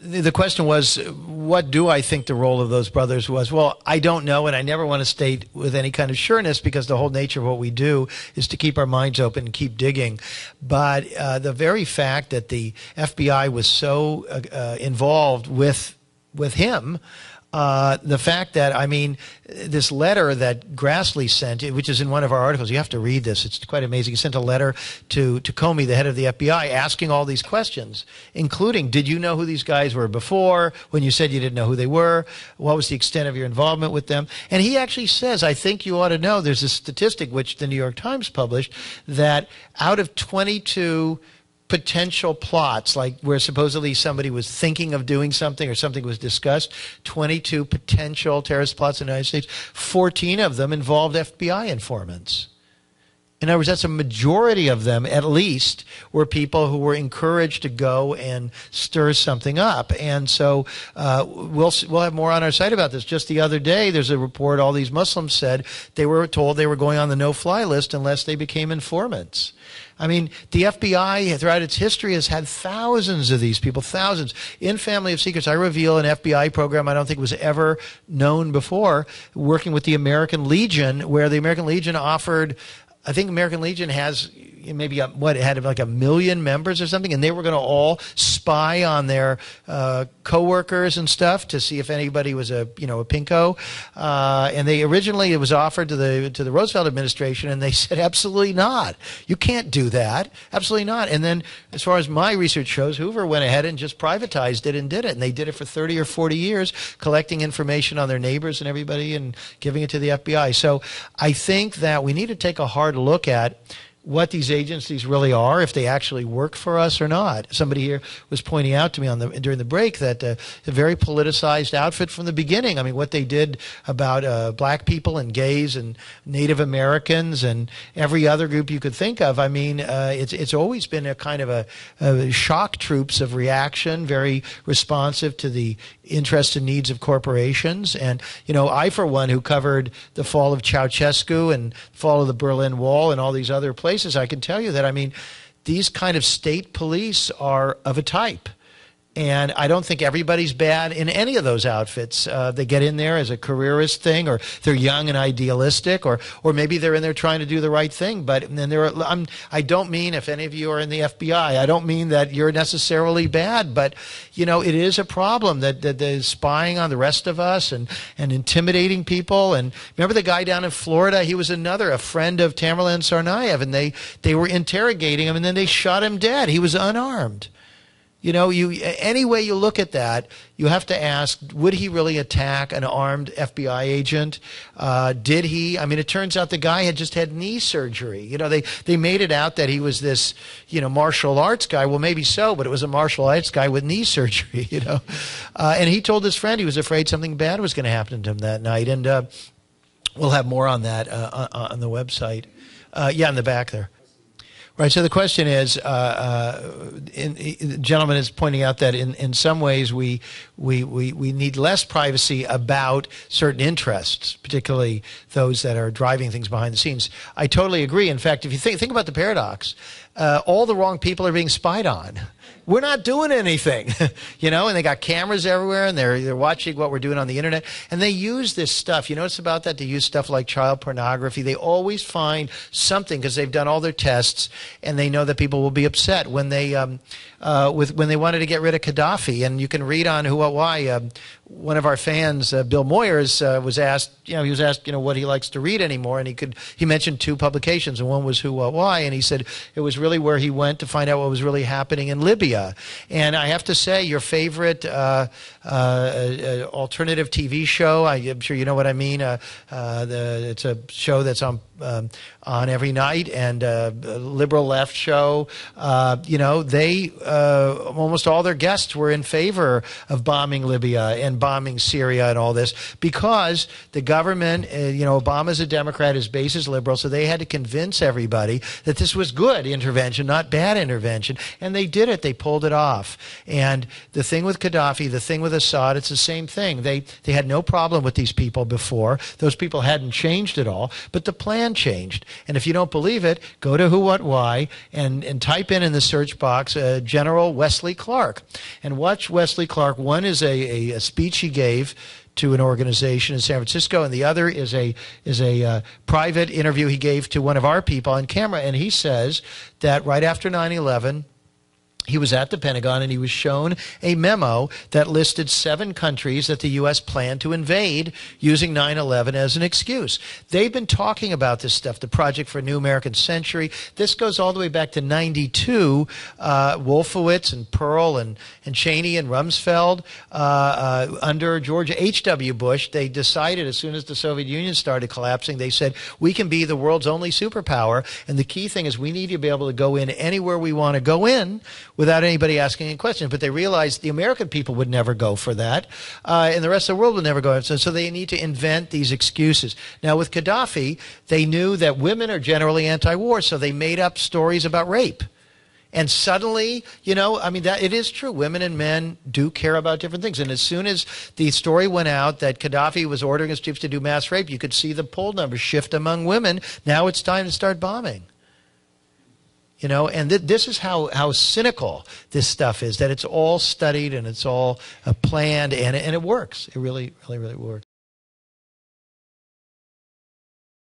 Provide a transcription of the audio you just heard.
the question was, what do I think the role of those brothers was? Well, I don't know, and I never want to state with any kind of sureness because the whole nature of what we do is to keep our minds open and keep digging. But the very fact that the FBI was so involved with him, the fact that, I mean, this letter that Grassley sent, which is in one of our articles, you have to read this. It's quite amazing. He sent a letter to Comey, the head of the FBI, asking all these questions, including, did you know who these guys were before, when you said you didn't know who they were? What was the extent of your involvement with them? And he actually says, I think you ought to know, there's a statistic which the New York Times published, that out of 22 potential plots, like where supposedly somebody was thinking of doing something or something was discussed, 22 potential terrorist plots in the United States, 14 of them involved FBI informants. In other words, that's a majority of them, at least, were people who were encouraged to go and stir something up. And so we'll have more on our site about this. Just the other day, there's a report, all these Muslims said they were told they were going on the no-fly list unless they became informants. I mean, the FBI, throughout its history, has had thousands of these people, thousands. In Family of Secrets, I reveal an FBI program I don't think was ever known before, working with the American Legion, where the American Legion offered, I think American Legion has maybe it had like 1 million members or something, and they were going to all spy on their coworkers and stuff to see if anybody was a pinko. And they originally, it was offered to the Roosevelt administration, and they said absolutely not. You can't do that. Absolutely not. And then, as far as my research shows, Hoover went ahead and just privatized it and did it. And they did it for 30 or 40 years, collecting information on their neighbors and everybody and giving it to the FBI. So I think that we need to take a hard look at what these agencies really are, if they actually work for us or not. Somebody here was pointing out to me during the break that a very politicized outfit from the beginning. I mean, what they did about black people and gays and Native Americans and every other group you could think of. I mean, it's always been a kind of a shock troops of reaction, very responsive to the interests and needs of corporations. And, I, for one, who covered the fall of Ceausescu and fall of the Berlin Wall and all these other places, I can tell you that, I mean, these kind of state police are of a type. And I don't think everybody's bad in any of those outfits. They get in there as a careerist thing, or they're young and idealistic, or maybe they're in there trying to do the right thing. But then I don't mean, if any of you are in the FBI, I don't mean that you're necessarily bad. But it is a problem that they're spying on the rest of us and intimidating people. And remember the guy down in Florida? He was a friend of Tamerlan Tsarnaev, and they were interrogating him, and then they shot him dead. He was unarmed. Any way you look at that, you have to ask, would he really attack an armed FBI agent? Did he? I mean, it turns out the guy had just had knee surgery. They made it out that he was this, martial arts guy. Well, maybe so, but it was a martial arts guy with knee surgery, And he told his friend he was afraid something bad was going to happen to him that night. And we'll have more on that on the website. In the back there. Right. So the question is, the gentleman is pointing out that in some ways we need less privacy about certain interests, particularly those that are driving things behind the scenes. I totally agree. In fact, if you think about the paradox, all the wrong people are being spied on. We're not doing anything, and they got cameras everywhere, and they're watching what we're doing on the internet, and they use this stuff. You know what's about that? They use stuff like child pornography. They always find something because they've done all their tests, and they know that people will be upset when they when they wanted to get rid of Gaddafi. And you can read on Who What Why. One of our fans, Bill Moyers, was asked, what he likes to read anymore, and he mentioned 2 publications, and one was Who What Why, and he said it was really where he went to find out what was really happening in Libya. And I have to say, your favorite alternative TV show, I'm sure you know what I mean. It's a show that's on every night, and a liberal left show. They almost all their guests were in favor of bombing Libya and bombing Syria and all this, because the government, Obama's a Democrat, his base is liberal, so they had to convince everybody that this was good intervention, not bad intervention, and they did it. They pulled it off. And the thing with Gaddafi, the thing with Assad, it's the same thing. They had no problem with these people before. Those people hadn't changed at all, but the plan plan changed. And if you don't believe it, go to Who, What, Why and type in the search box General Wesley Clark and watch Wesley Clark. One is a speech he gave to an organization in San Francisco, and the other is a private interview he gave to one of our people on camera. And he says that right after 9/11, he was at the Pentagon and he was shown a memo that listed 7 countries that the U.S. planned to invade using 9/11 as an excuse. They've been talking about this stuff, the Project for a New American Century. This goes all the way back to 92. Wolfowitz and Pearl and Cheney and Rumsfeld under George H.W. Bush, they decided as soon as the Soviet Union started collapsing, they said, we can be the world's only superpower. And the key thing is we need to be able to go in anywhere we want to go in without anybody asking any questions. But they realized the American people would never go for that, and the rest of the world would never go. So they need to invent these excuses. Now, with Gaddafi, they knew that women are generally anti-war, so they made up stories about rape. And suddenly, that it is true. Women and men do care about different things. And as soon as the story went out that Gaddafi was ordering his troops to do mass rape, you could see the poll numbers shift among women. Now it's time to start bombing. And this is how cynical this stuff is, that it's all studied and it's all planned, and it works. It really, really, really works.